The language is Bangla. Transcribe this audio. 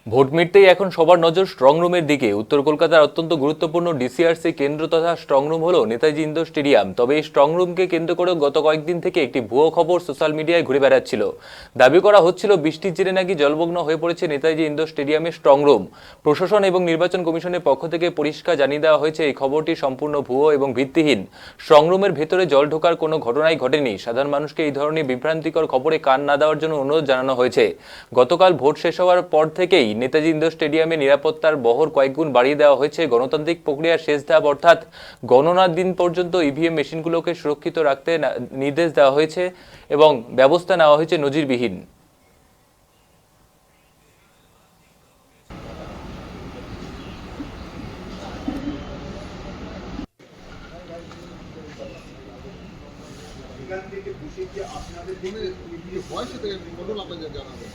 ভোট মিটতেই এখন সবার নজর স্ট্রং রুমের দিকে। উত্তর কলকাতার অত্যন্ত গুরুত্বপূর্ণ ডিসিআরসি কেন্দ্র তথা স্ট্রং রুম হলো নেতাজি ইন্ডোর স্টেডিয়াম। তবে এই স্ট্রং রুমকে কেন্দ্র করে গত কয়েকদিন থেকে একটি ভুয়ো খবর সোশ্যাল মিডিয়ায় ঘুরে বেড়াচ্ছিল। দাবি করা হচ্ছিল বৃষ্টির জেরে নাকি জলমগ্ন হয়ে পড়েছে নেতাজি ইন্ডোর স্টেডিয়ামের স্ট্রং রুম। প্রশাসন এবং নির্বাচন কমিশনের পক্ষ থেকে পরিষ্কার জানিয়ে দেওয়া হয়েছে এই খবরটি সম্পূর্ণ ভুয়ো এবং ভিত্তিহীন। স্ট্রং রুমের ভেতরে জল ঢোকার কোনো ঘটনাই ঘটেনি। সাধারণ মানুষকে এই ধরনের বিভ্রান্তিকর খবরে কান না দেওয়ার জন্য অনুরোধ জানানো হয়েছে। গতকাল ভোট শেষ হওয়ার পর থেকেই নেতাজি ইন্ডোর স্টেডিয়ামে নিরাপত্তার বহর কয়েকগুণ বাড়িয়ে দেওয়া হয়েছে। গণতান্ত্রিক প্রক্রিয়ার শেষ ধাপ অর্থাৎ গণনার দিন পর্যন্ত ইভিএম মেশিনগুলোকে সুরক্ষিত রাখতে নির্দেশ দেওয়া হয়েছে এবং ব্যবস্থা নেওয়া হয়েছে নজিরবিহীন। এখান থেকে বসে কি আপনাদের হয় সেটা বলুন, আপনাদের জানাবেন।